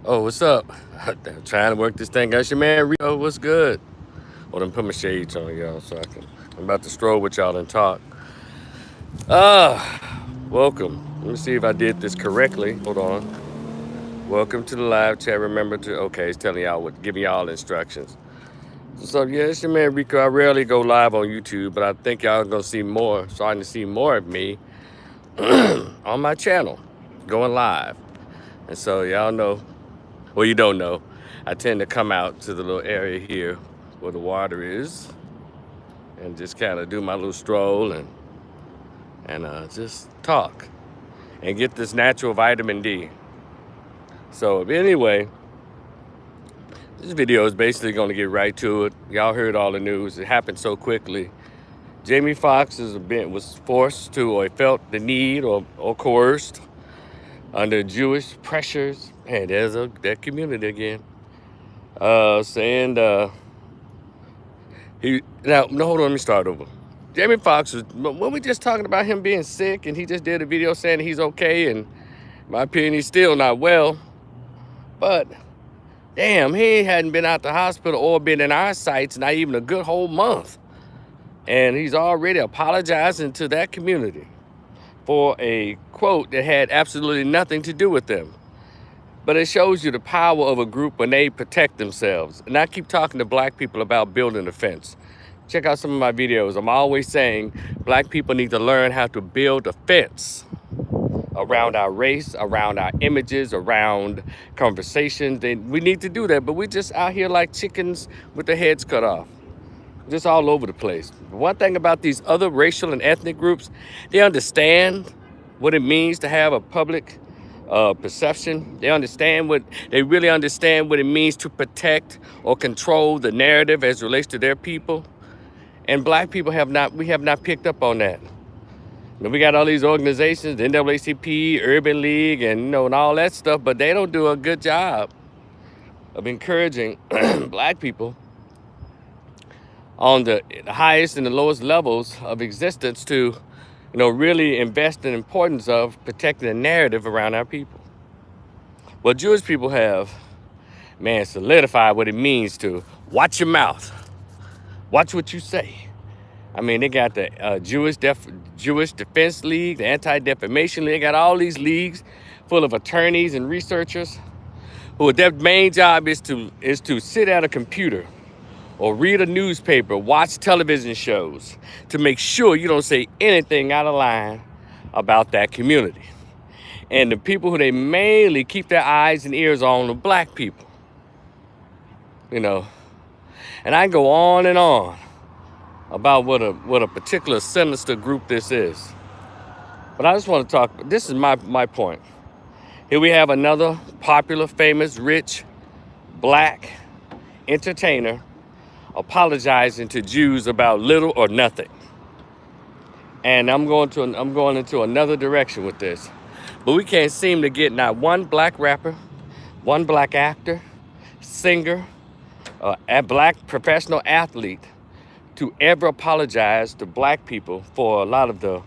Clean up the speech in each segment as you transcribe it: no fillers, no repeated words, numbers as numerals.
Oh, what's up? Trying to work this thing. Got your man Rico. What's good? Well, then put my shades on, y'all, so I can. I'm about to stroll with y'all and talk. Welcome. Let me see if I did this correctly. Hold on. Welcome to the live chat. Remember to it's telling y'all giving y'all instructions. So yeah, it's your man Rico. I rarely go live on YouTube, but I think y'all gonna see more, starting to see more of me on my channel, going live. And so y'all know. Well, you don't know. I tend to come out to the little area here where the water is and just kind of do my little stroll and just talk and get this natural vitamin D. So anyway, this video is basically going to get right to it. Y'all heard all the news. It happened so quickly. Jamie Foxx was forced to, or felt the need or coerced under Jewish pressures. Man, there's that community again. Saying hold on, let me start over. Jamie Foxx when we just talking about him being sick, and he just did a video saying he's okay, and in my opinion, he's still not well. But damn, he hadn't been out the hospital or been in our sights not even a good whole month, and he's already apologizing to that community for a quote that had absolutely nothing to do with them. But it shows you the power of a group when they protect themselves. And I keep talking to black people about building a fence. Check out some of my videos. I'm always saying black people need to learn how to build a fence around our race, around our images, around conversations. We need to do that, but we're just out here like chickens with their heads cut off. Just all over the place. One thing about these other racial and ethnic groups, they understand what it means to have a public perception. They really understand what it means to protect or control the narrative as it relates to their people. And black people have not picked up on that. We got all these organizations, the NAACP, Urban League, and and all that stuff, but they don't do a good job of encouraging black people on the highest and the lowest levels of existence to really invest in the importance of protecting the narrative around our people. Well, Jewish people have, solidified what it means to watch your mouth. Watch what you say. I mean, they got the Jewish Defense League, the Anti-Defamation League. They got all these leagues full of attorneys and researchers who their main job is to sit at a computer or read a newspaper, watch television shows to make sure you don't say anything out of line about that community. And the people who they mainly keep their eyes and ears on are black people. And I can go on and on about what a particular sinister group this is. But I just want to talk, this is my point. Here we have another popular, famous, rich, black entertainer apologizing to Jews about little or nothing. And I'm going into another direction with this. But we can't seem to get not one black rapper, one black actor, singer, a black professional athlete to ever apologize to black people for a lot of the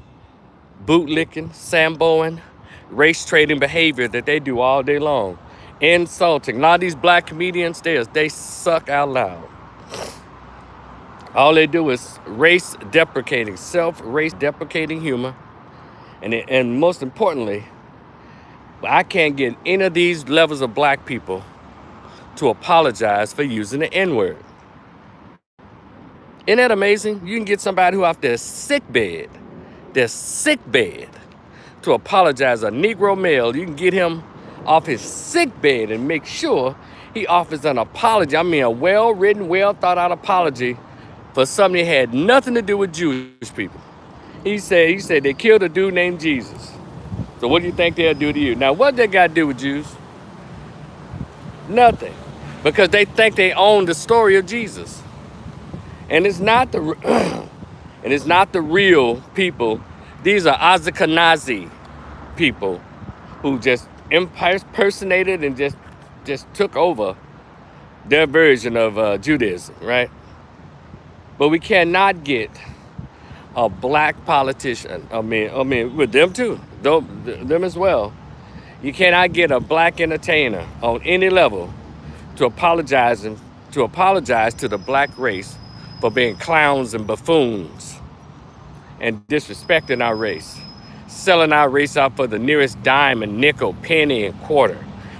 bootlicking, samboing, race trading behavior that they do all day long. Insulting. A lot of these black comedians, they suck out loud. All they do is self-race deprecating humor. And most importantly, I can't get any of these levels of black people to apologize for using the N-word. Isn't that amazing? You can get somebody who off their sick bed, to apologize. A Negro male, you can get him off his sick bed and make sure he offers an apology. I mean, a well-written, well-thought-out apology for something that had nothing to do with Jewish people. He said they killed a dude named Jesus. So what do you think they'll do to you? Now, what they got to do with Jews? Nothing. Because they think they own the story of Jesus. And it's not the real people. These are Ashkenazi people who just impersonated and just took over their version of Judaism, right? But we cannot get a black politician, I mean, with them too, them as well, You cannot get a black entertainer on any level to apologize to the black race for being clowns and buffoons and disrespecting our race, selling our race out for the nearest dime and nickel, penny and quarter.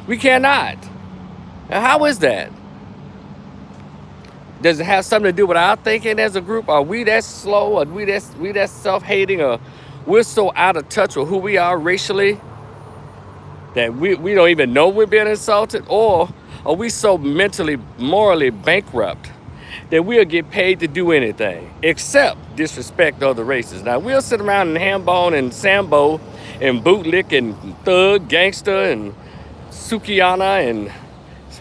We cannot. Now, how is that? Does it have something to do with our thinking as a group? Are we that slow? Are we that self-hating? Or we're so out of touch with who we are racially that we don't even know we're being insulted? Or are we so mentally, morally bankrupt that we'll get paid to do anything except disrespect other races? Now, we'll sit around and hambone and sambo and bootlick and thug, gangster and Sukiana and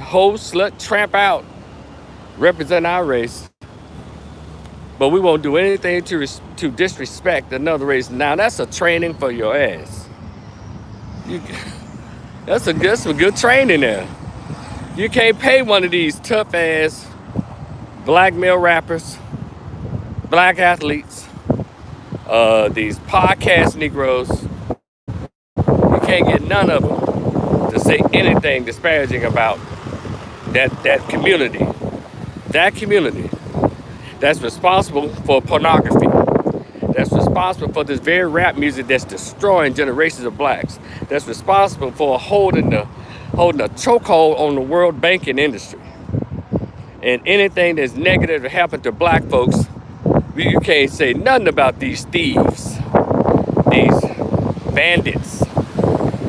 hoe, slut, tramp out, represent our race, but we won't do anything to disrespect another race. Now, that's a training for your ass. That's some good training there. You can't pay one of these tough ass black male rappers, black athletes, these podcast Negroes. You can't get none of them to say anything disparaging about that community. That community that's responsible for pornography, that's responsible for this very rap music that's destroying generations of blacks, that's responsible for holding a chokehold on the world banking industry. And anything that's negative that happened to black folks, you can't say nothing about these thieves, these bandits,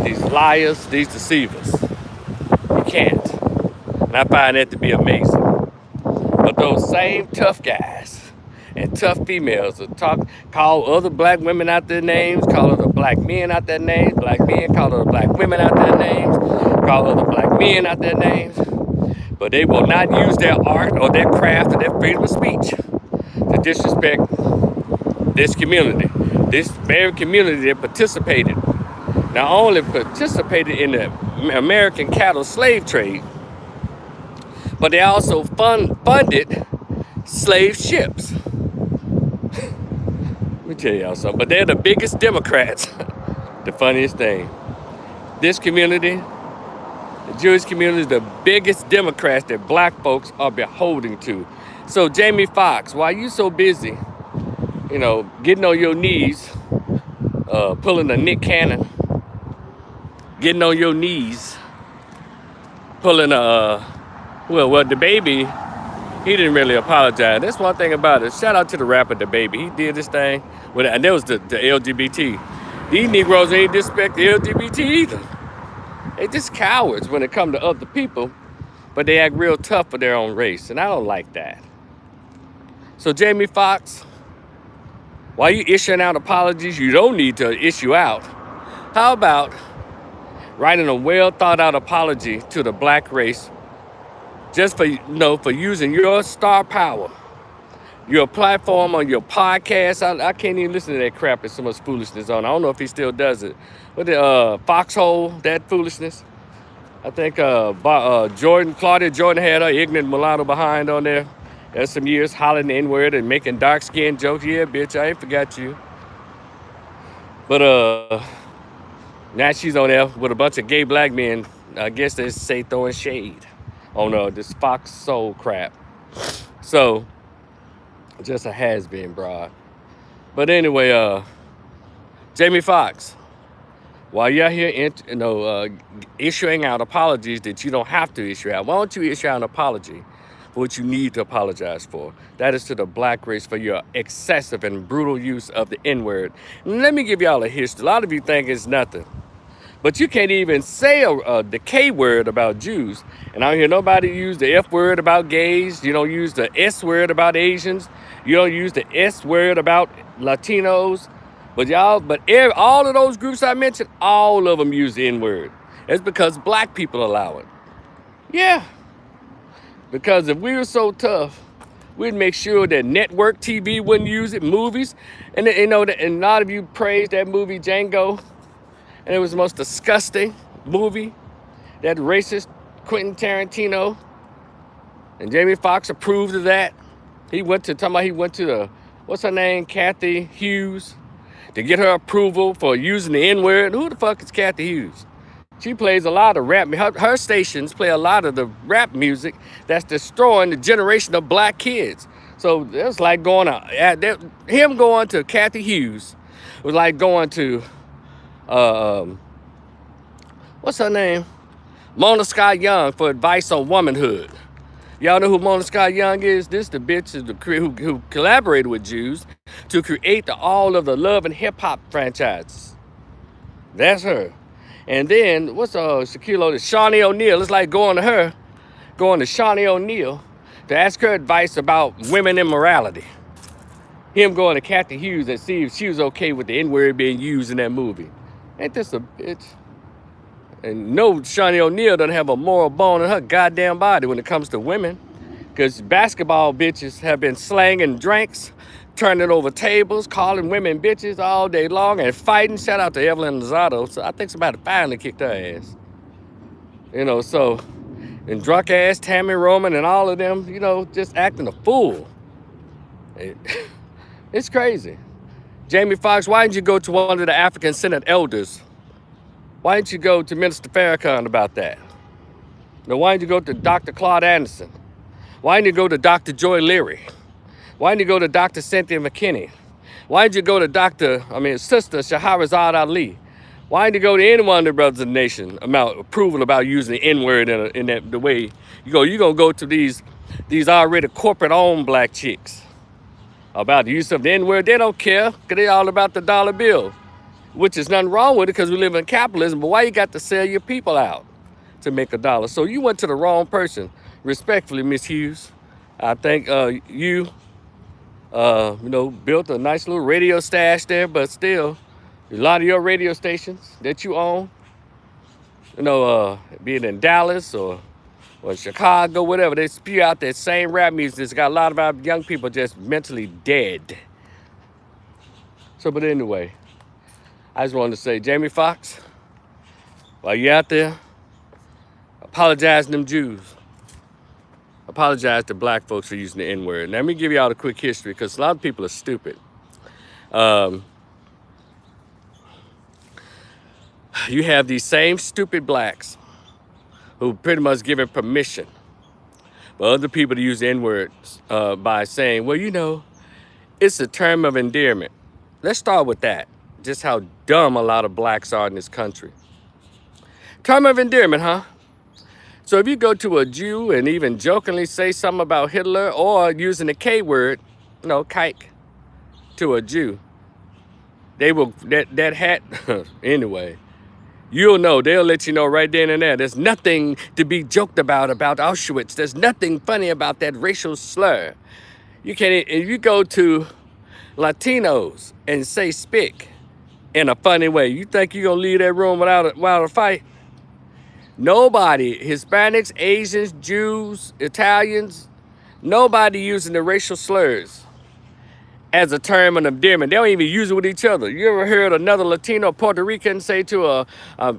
these liars, these deceivers. You can't. And I find that to be amazing. But those same tough guys and tough females will call other black women out their names, call other black men out their names, black men call other black women out their names, call other black men out their names, but they will not use their art or their craft or their freedom of speech to disrespect this community, this very community that participated, not only participated in the American cattle slave trade, but they also funded slave ships. Let me tell y'all something, but they're the biggest Democrats. The funniest thing. This community, the Jewish community, is the biggest Democrats that black folks are beholden to. So Jamie Foxx, why you so busy, getting on your knees, pulling a Nick Cannon, getting on your knees, pulling a, well, the baby, he didn't really apologize. That's one thing about it. Shout out to the rapper, the baby. He did this thing, and there was the LGBT. These Negroes ain't disrespect the LGBT either. They just cowards when it comes to other people, but they act real tough for their own race, and I don't like that. So Jamie Foxx, while you issuing out apologies you don't need to issue out, how about writing a well thought out apology to the black race just for using your star power, your platform on your podcast? I can't even listen to that crap. There's so much foolishness on. I don't know if he still does it. What the Foxhole, that foolishness? I think Claudia Jordan had her ignorant mulatto behind on there. There's some years hollering the N-word and making dark skin jokes. Yeah, bitch, I ain't forgot you. But now she's on there with a bunch of gay black men. I guess they say throwing shade on this Foxhole crap. So just a has-been broad. But anyway, Jamie Foxx, while you're here issuing out apologies that you don't have to issue out, why don't you issue out an apology for what you need to apologize for? That is to the black race for your excessive and brutal use of the N-word. And let me give y'all a history. A lot of you think it's nothing, but you can't even say the K word about Jews. And I don't hear nobody use the F word about gays. You don't use the S word about Asians. You don't use the S word about Latinos. But all of those groups I mentioned, all of them use the N-word. It's because black people allow it. Yeah. Because if we were so tough, we'd make sure that network TV wouldn't use it, movies. And and a lot of you praised that movie Django. And it was the most disgusting movie. That racist Quentin Tarantino. And Jamie Foxx approved of that. He went to what's her name, Kathy Hughes, to get her approval for using the N-word. Who the fuck is Kathy Hughes? She plays a lot of rap. Her stations play a lot of the rap music that's destroying the generation of black kids. So it's like him going to Kathy Hughes was like going to, what's her name? Mona Scott Young for advice on womanhood. Y'all know who Mona Scott Young is? This the bitch who collaborated with Jooz to create all of the Love and Hip Hop franchises. That's her. And then, what's Shaquille O'Neal? Shawnee O'Neal. It's like going to Shawnee O'Neal to ask her advice about women immorality. Him going to Kathy Hughes and see if she was okay with the N-word being used in that movie. Ain't this a bitch? And no, Shawnee O'Neal doesn't have a moral bone in her goddamn body when it comes to women. Because basketball bitches have been slanging drinks, turning over tables, calling women bitches all day long, and fighting. Shout out to Evelyn Lozado. So I think somebody finally kicked her ass. So, and drunk ass Tammy Roman and all of them, just acting a fool. It's crazy. Jamie Foxx, why didn't you go to one of the African Senate elders? Why didn't you go to Minister Farrakhan about that? Why didn't you go to Dr. Claude Anderson? Why didn't you go to Dr. Joy Leary? Why didn't you go to Dr. Cynthia McKinney? Why didn't you go to Sister Shahrazad Ali? Why didn't you go to any one of the brothers of the nation about approval about using the N-word in the way you go? You're going to go to these already corporate-owned black chicks about the use of the N-word. They don't care because they're all about the dollar bill, which is nothing wrong with it because we live in capitalism, but why you got to sell your people out to make $1? So you went to the wrong person. Respectfully, Miss Hughes, I think you built a nice little radio stash there, but still, a lot of your radio stations that you own, be it in Dallas or Chicago, whatever, they spew out that same rap music that's got a lot of our young people just mentally dead. So, but anyway, I just wanted to say, Jamie Foxx, while you're out there, apologize to them Jews. Apologize to black folks for using the N-word. Now, let me give y'all a quick history because a lot of people are stupid. You have these same stupid blacks who pretty much given permission for other people to use the N-word by saying, well, it's a term of endearment. Let's start with that. Just how dumb a lot of blacks are in this country. Term of endearment, huh? So if you go to a Jew and even jokingly say something about Hitler or using the K word, kike, to a Jew, they will, that hat, anyway, you'll know, they'll let you know right then and there. There's nothing to be joked about Auschwitz. There's nothing funny about that racial slur. You can't, if you go to Latinos and say spick in a funny way, you think you're gonna leave that room without a fight? Nobody, Hispanics, Asians, Jews, Italians, nobody using the racial slurs as a term of endearment. They don't even use it with each other. You ever heard another Latino Puerto Rican say to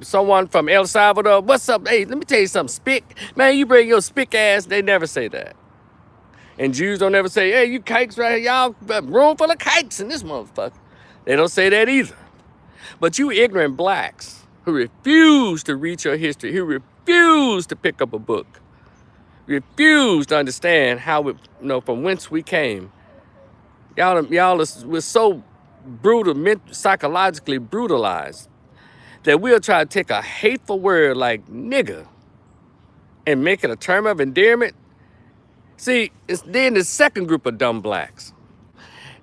someone from El Salvador, what's up? Hey, let me tell you something, spick. Man, you bring your spick ass. They never say that. And Jews don't ever say, hey, you kikes right here, y'all, room full of kikes in this motherfucker. They don't say that either. But you ignorant blacks who refuse to read your history, who refuse to pick up a book, refuse to understand how from whence we came. We're so brutal, psychologically brutalized, that we'll try to take a hateful word like nigger and make it a term of endearment. See, it's then the second group of dumb blacks.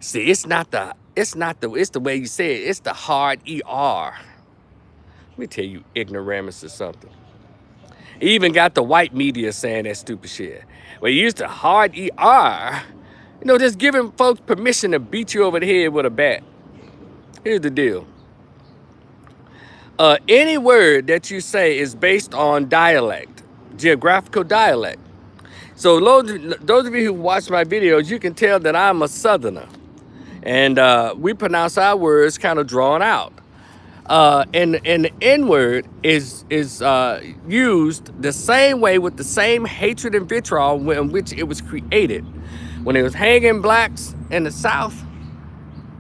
See, it's the way you say it. It's the hard ER. Let me tell you, ignoramus or something. Even got the white media saying that stupid shit. Well, you used to hard ER, just giving folks permission to beat you over the head with a bat. Here's the deal. Any word that you say is based on dialect, geographical dialect. So those of you who watch my videos, you can tell that I'm a Southerner. And we pronounce our words kind of drawn out. And the N-word is used the same way with the same hatred and vitriol in which it was created. When it was hanging blacks in the South,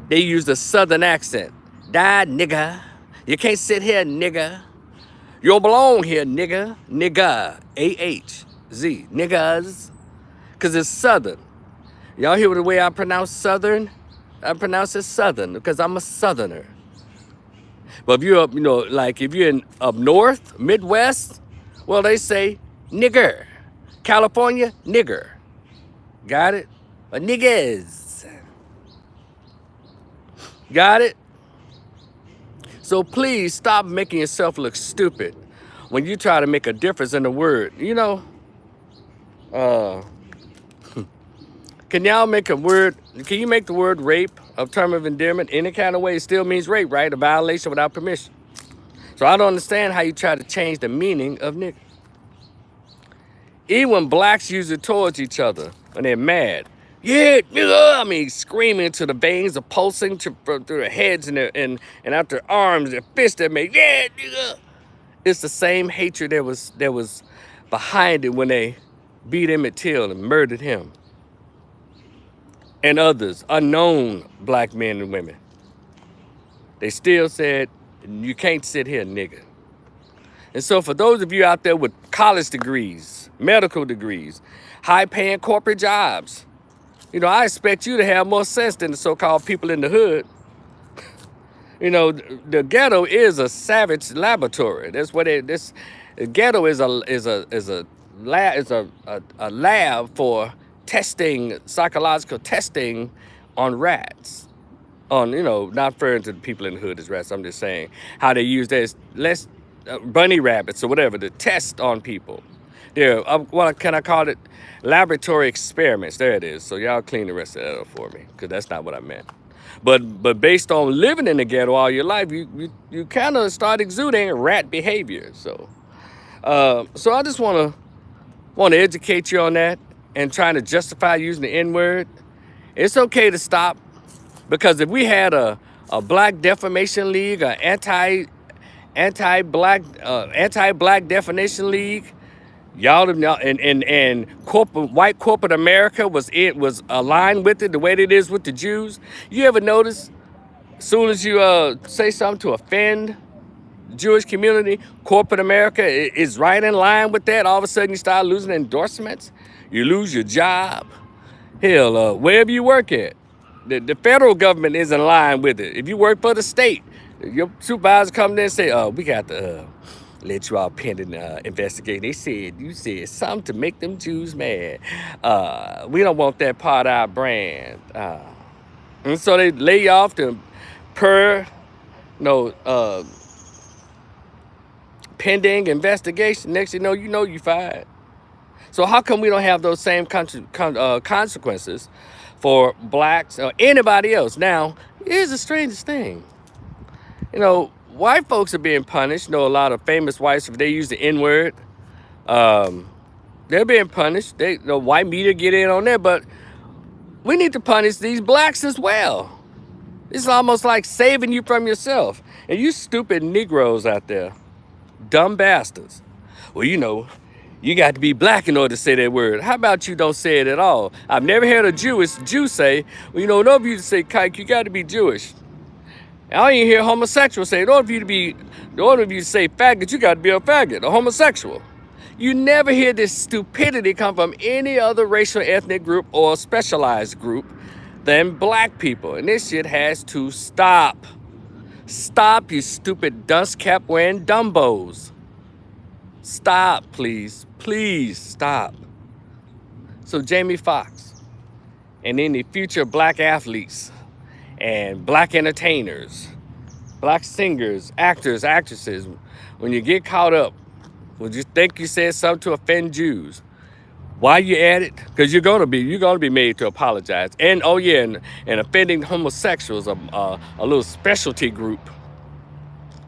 they used a Southern accent. Die, nigga. You can't sit here, nigga. You don't belong here, nigga. Nigga. A-H-Z. Niggas. Because it's Southern. Y'all hear the way I pronounce Southern? I pronounce it Southern because I'm a Southerner. But if you're up, like if you're up north, Midwest, well, they say nigger. California, nigger. Got it? But niggas. Got it? So please stop making yourself look stupid when you try to make a difference in the word. Can y'all make a word, can you make the word rape a term of endearment any kind of way? It still means rape, right? A violation without permission. So I don't understand how you try to change the meaning of nigger. Even when blacks use it towards each other when they're mad. Yeah, nigga, I mean, screaming to the veins are pulsing through their heads and out their arms, their fists that make, yeah, nigga. It's the same hatred that was behind it when they beat Emmett Till and murdered him. And others, unknown black men and women. They still said, you can't sit here, nigga. And so for those of you out there with college degrees, medical degrees, high-paying corporate jobs, I expect you to have more sense than the so-called people in the hood. The ghetto is a savage laboratory. That's what the ghetto is a lab for testing, psychological testing on rats. Not referring to the people in the hood as rats. I'm just saying how they use this bunny rabbits or whatever to test on people. There, what can I call it? Laboratory experiments. There it is. So y'all clean the rest of that up for me, because that's not what I meant. But based on living in the ghetto all your life, you kind of start exuding rat behavior. So I just want to educate you on that and trying to justify using the N-word. It's okay to stop, because if we had a black defamation league, an anti-black defamation league, y'all and white corporate America was aligned with it the way it is with the Jews. You ever notice, as soon as you say something to offend the Jewish community, corporate America is right in line with that. All of a sudden you start losing endorsements, you lose your job. Hell, wherever you work at, the federal government is in line with it. If you work for the state, your supervisor come there and say, we got to let you all pending investigate. They said you said something to make them Jews mad. We don't want that part of our brand. And so they lay you off to pending investigation. Next you know you fired. So how come we don't have those same consequences for blacks or anybody else? Now, here's the strangest thing. White folks are being punished. A lot of famous whites, if they use the N-word, they're being punished. The white media get in on that, but we need to punish these blacks as well. It's almost like saving you from yourself. And you stupid Negroes out there, dumb bastards. Well, you got to be black in order to say that word. How about you don't say it at all? I've never heard a Jew say, well, in order for you to say kike, you got to be Jewish. I ain't hear homosexuals say, in order for you to say faggot, you got to be a faggot, a homosexual. You never hear this stupidity come from any other racial ethnic group or specialized group than black people. And this shit has to stop. Stop, you stupid dust cap wearing dumbos. Stop, please. Please stop. So Jamie Foxx and any future black athletes and black entertainers, black singers, actors, actresses, when you get caught up, would you think you said something to offend Jews? Why you at it? Because you're gonna be made to apologize. And and offending homosexuals, a little specialty group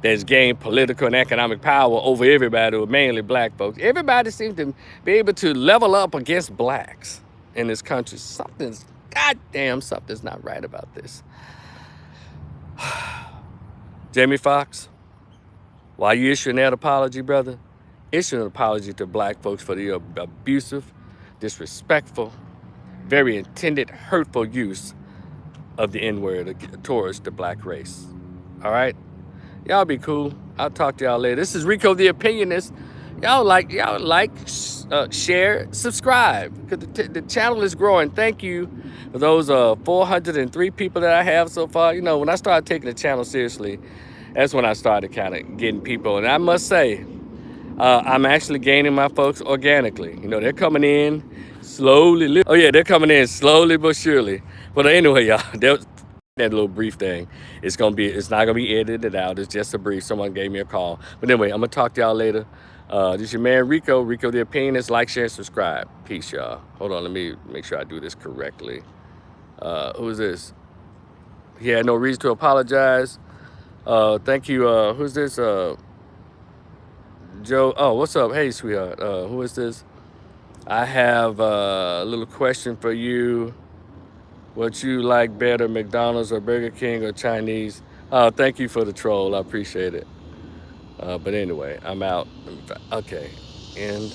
that's gained political and economic power over everybody, mainly black folks. Everybody seems to be able to level up against blacks in this country. Something's not right about this. Jamie Foxx, why you issuing that apology, brother? Issue an apology to black folks for the abusive, disrespectful, very intended, hurtful use of the N-word towards the black race. All right? Y'all be cool. I'll talk to y'all later. This is Rico the Opinionist. Y'all like, share, subscribe, because the channel is growing. Thank you for those 403 people that I have so far. You know, when I started taking the channel seriously, that's when I started kind of getting people. And I must say, I'm actually gaining my folks organically. You know, they're coming in slowly. Oh yeah, they're coming in slowly but surely. But anyway, y'all, that little brief thing, it's not gonna be edited out. It's just a brief. Someone gave me a call. But anyway, I'm gonna talk to y'all later. This is your man Rico the Opinionist. Like, share, subscribe. Peace, y'all. Hold on, let me make sure I do this correctly. Who is this? He had no reason to apologize. Thank you. Who's this? Joe. Oh, what's up? Hey, sweetheart. Who is this? I have a little question for you. What you like better, McDonald's or Burger King or Chinese? Oh, thank you for the troll. I appreciate it. But anyway, I'm out. Okay. And